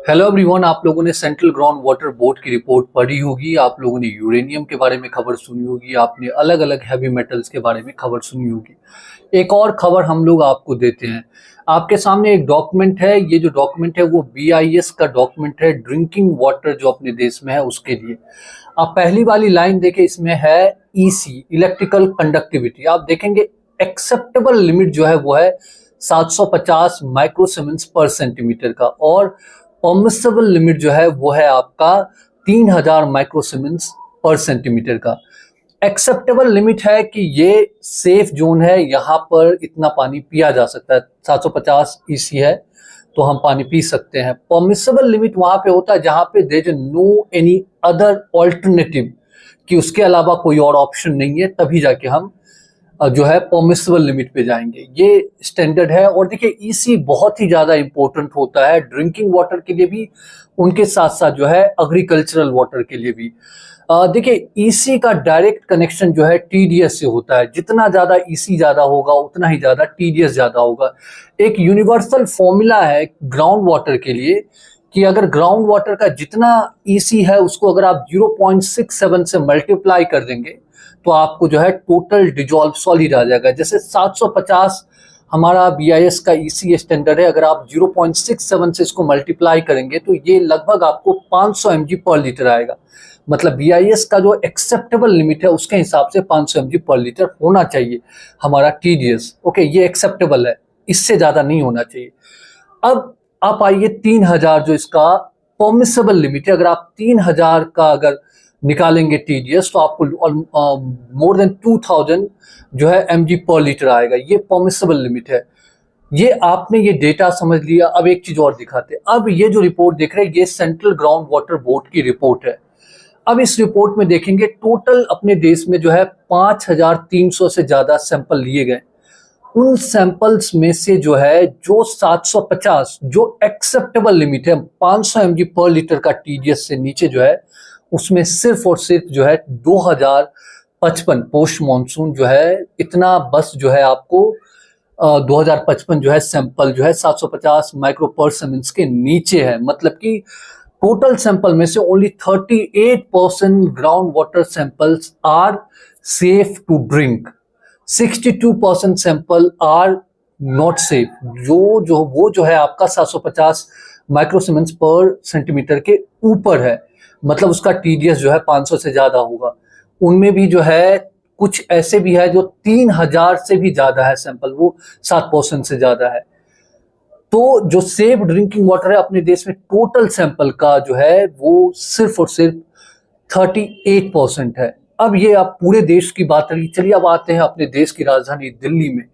Hello everyone, आप लोगों ने सेंट्रल ग्राउंड वाटर बोर्ड की रिपोर्ट पढ़ी होगी। आप लोगों ने यूरेनियम के बारे में खबर सुनी होगी। आपने अलग अलग हैवी मेटल्स के बारे में खबर सुनी होगी। एक और खबर हम लोग आपको देते हैं। आपके सामने एक डॉक्यूमेंट है। ये जो डॉक्यूमेंट है वो BIS का डॉक्यूमेंट है, ड्रिंकिंग वाटर जो अपने देश में है उसके लिए। आप पहली वाली लाइन देखें, इसमें है EC, इलेक्ट्रिकल कंडक्टिविटी। आप देखेंगे एक्सेप्टेबल लिमिट जो है वो है 750 माइक्रोसीमेंस पर सेंटीमीटर का, और परमिसेबल लिमिट जो है वो है आपका 3000 माइक्रोसीमेंस पर सेंटीमीटर का। एक्सेप्टेबल लिमिट है कि ये सेफ जोन है, यहाँ पर इतना पानी पिया जा सकता है। 750 EC है तो हम पानी पी सकते हैं। परमिसेबल लिमिट वहां पे होता है जहां पे there is no any other alternative, कि उसके अलावा कोई और ऑप्शन नहीं है, तभी जाके हम जो है परमिसिबल लिमिट पे जाएंगे। ये स्टैंडर्ड है। और देखिए EC बहुत ही ज्यादा इंपॉर्टेंट होता है ड्रिंकिंग वाटर के लिए भी, उनके साथ साथ जो है एग्रीकल्चरल वाटर के लिए भी। देखिए EC का डायरेक्ट कनेक्शन जो है TDS से होता है। जितना ज्यादा EC ज्यादा होगा उतना ही ज्यादा TDS ज्यादा होगा। एक यूनिवर्सल फॉर्मूला है ग्राउंड वाटर के लिए कि अगर ग्राउंड वाटर का जितना EC है उसको अगर आप 0.67 से मल्टीप्लाई कर देंगे तो आपको जो है टोटल डिजॉल्व सॉलिड आ जाएगा। जैसे 750 हमारा BIS का EC स्टैंडर्ड है, अगर आप 0.67 से इसको मल्टीप्लाई करेंगे तो ये लगभग आपको 500 mg पर लीटर आएगा। मतलब BIS का जो एक्सेप्टेबल लिमिट है उसके हिसाब से 500 mg पर लीटर होना चाहिए हमारा TDS। ओके, ये एक्सेप्टेबल है, इससे ज्यादा नहीं होना चाहिए। अब आप आइए 3000 जो इसका परमिसेबल लिमिट है, अगर आप 3000 का अगर निकालेंगे TDS तो आपको मोर देन 2000 जो है mg पर लीटर आएगा। ये परमिसेबल लिमिट है। ये आपने ये डेटा समझ लिया। अब एक चीज और दिखाते हैं। अब ये जो रिपोर्ट देख रहे हैं ये सेंट्रल ग्राउंड वाटर बोर्ड की रिपोर्ट है। अब इस रिपोर्ट में देखेंगे टोटल अपने देश में जो है 5300 से ज्यादा सैंपल लिए गए। उन सैंपल्स में से जो है जो 750 जो एक्सेप्टेबल लिमिट है 500 mg पर लीटर का TDS से नीचे जो है उसमें सिर्फ और सिर्फ जो है 2055 पोस्ट मॉनसून जो है इतना बस जो है आपको 2055 जो है सैंपल जो है 750 माइक्रो पर सीमेंस के नीचे है। मतलब कि टोटल सैंपल में से only 38% ground water samples are safe to drink, 62% sample are not safe. वो जो है आपका 750 माइक्रोसीमेंस पर सेंटीमीटर के ऊपर है, मतलब उसका TDS जो है 500 से ज्यादा होगा। उनमें भी जो है कुछ ऐसे भी है जो 3000 से भी ज्यादा है सैंपल, वो 7% से ज्यादा है। तो जो सेफ ड्रिंकिंग वाटर है अपने देश में टोटल सैंपल का जो है वो सिर्फ और सिर्फ 38% है। अब ये आप पूरे देश की बात करिए। चलिए अब आते हैं अपने देश की राजधानी दिल्ली में।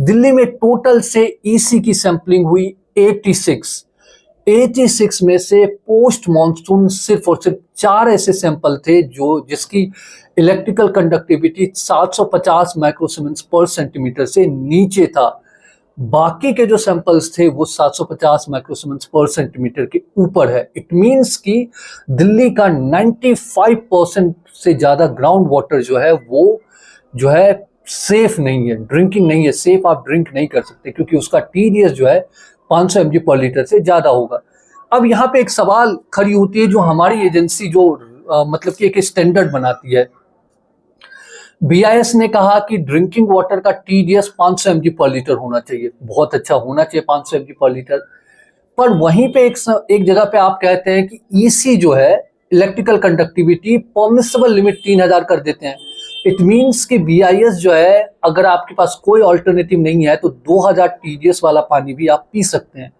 दिल्ली में टोटल से EC की सैंपलिंग हुई 86 में से पोस्ट मॉनसून सिर्फ और सिर्फ 4 ऐसे सैंपल थे जो जिसकी इलेक्ट्रिकल कंडक्टिविटी 750 माइक्रोसीमेंस पर सेंटीमीटर से नीचे था। बाकी के जो सैंपल्स थे वो 750 माइक्रोसीमेंस पर सेंटीमीटर के ऊपर है। इट मींस कि दिल्ली का 95% से ज्यादा ग्राउंड वाटर जो है वो जो है सेफ नहीं है, ड्रिंकिंग नहीं है, सेफ आप ड्रिंक नहीं कर सकते क्योंकि उसका TDS जो है 500 mg पर लीटर से ज्यादा होगा। अब यहाँ पे एक सवाल खड़ी होती है जो हमारी एजेंसी जो मतलब कि एक स्टैंडर्ड बनाती है। BIS ने कहा कि ड्रिंकिंग वाटर का TDS 500 mg पर लीटर होना चाहिए। बहुत अच्छा, होना चाहिए 500 mg पर लीटर। पर वहीं पे एक जगह पे आप कहते हैं कि EC जो है इलेक्ट्रिकल कंडक्टिविटी परमिसिबल लिमिट 3000 कर देते हैं। इट मींस कि BIS जो है अगर आपके पास कोई ऑल्टरनेटिव नहीं है तो 2000 TDS वाला पानी भी आप पी सकते हैं।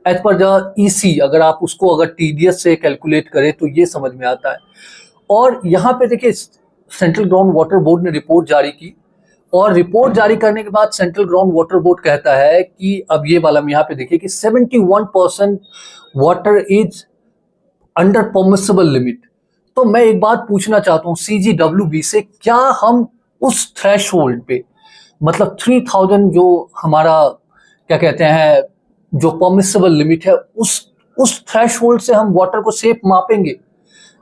एज पर द EC अगर आप उसको अगर TDS से कैलकुलेट करें तो ये समझ में आता है। और यहाँ पे देखिए सेंट्रल ग्राउंड वाटर बोर्ड ने रिपोर्ट जारी की, और रिपोर्ट जारी करने के बाद सेंट्रल ग्राउंड वाटर बोर्ड कहता है कि अब ये वाला यहाँ पे देखिए कि 71% water is under permissible limit. तो मैं एक बात पूछना चाहता हूँ CGWB से, क्या हम उस थ्रेशहोल्ड पे मतलब 3000 जो हमारा क्या कहते हैं जो परमिसिबल लिमिट है उस थ्रेशहोल्ड से हम वाटर को सेफ मापेंगे,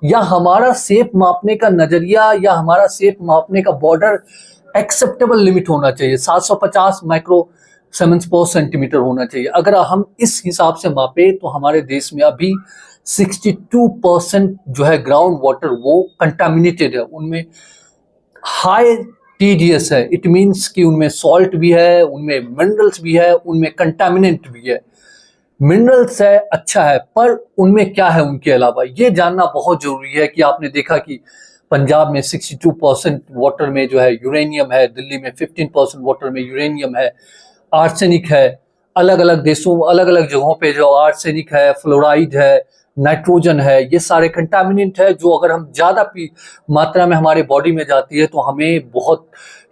या हमारा सेफ मापने का नजरिया या हमारा सेफ मापने का बॉर्डर एक्सेप्टेबल लिमिट होना चाहिए 750 माइक्रो सेंटीमीटर होना चाहिए। अगर हम इस हिसाब से मापे तो हमारे देश में अभी 62% जो है ग्राउंड वाटर वो कंटामिनेटेड है, उनमें हाई टीडीएस है। इट मीन्स कि उनमें सॉल्ट भी है, उनमें मिनरल्स भी है, उनमें कंटामिनेंट भी है। मिनरल्स है, अच्छा है, पर उनमें क्या है उनके अलावा, ये जानना बहुत जरूरी है। कि आपने देखा कि पंजाब में 62% वाटर में जो है यूरेनियम है, दिल्ली में 15% वाटर में यूरेनियम है, आर्सेनिक है। अलग अलग देशों, अलग अलग जगहों पे जो आर्सेनिक है, फ्लोराइड है, नाइट्रोजन है, ये सारे कंटामिनेंट है जो अगर हम ज्यादा मात्रा में हमारे बॉडी में जाती है तो हमें बहुत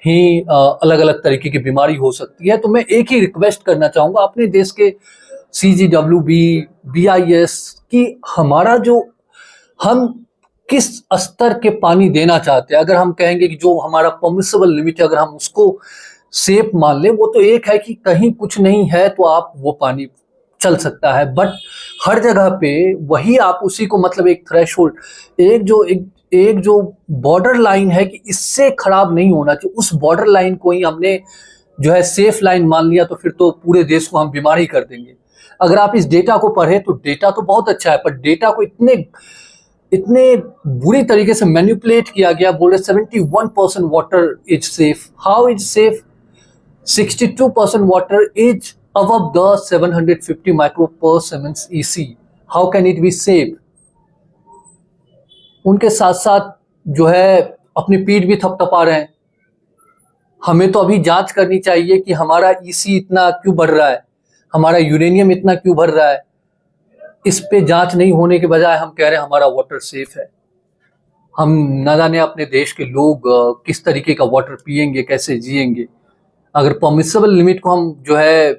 ही अलग अलग तरीके की बीमारी हो सकती है। तो मैं एक ही रिक्वेस्ट करना चाहूंगा अपने देश के CGWB, BIS कि हमारा जो, हम किस स्तर के पानी देना चाहते हैं। अगर हम कहेंगे कि जो हमारा परमिसिबल लिमिट है, अगर हम उसको सेफ मान ले, वो तो एक है कि कहीं कुछ नहीं है तो आप वो पानी चल सकता है, बट हर जगह पे वही आप उसी को, मतलब एक थ्रेशोल्ड, एक जो बॉर्डर लाइन है कि इससे खराब नहीं होना चाहिए, उस बॉर्डर लाइन को ही हमने जो है सेफ लाइन मान लिया तो फिर तो पूरे देश को हम बीमारी कर देंगे। अगर आप इस डेटा को पढ़े तो डेटा तो बहुत अच्छा है, पर डेटा को इतने बुरी तरीके से मैनिपुलेट किया गया। बोले 71% water is safe. How is safe? 62% water is above the 750 micro per Siemens EC. How can it be safe? उनके साथ साथ जो है अपनी पीठ भी थपथपा रहे हैं। हमें तो अभी जांच करनी चाहिए कि हमारा EC इतना क्यों बढ़ रहा है, हमारा यूरेनियम इतना क्यों बढ़ रहा है। इस पे जांच नहीं होने के बजाय हम कह रहे हैं हमारा वाटर सेफ है। हम न जाने अपने देश के लोग किस तरीके का वाटर पिएंगे, कैसे जिएंगे। अगर परमिसिबल लिमिट को हम जो है,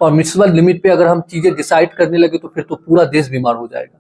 परमिसिबल लिमिट पे अगर हम चीजें डिसाइड करने लगे तो फिर तो पूरा देश बीमार हो जाएगा।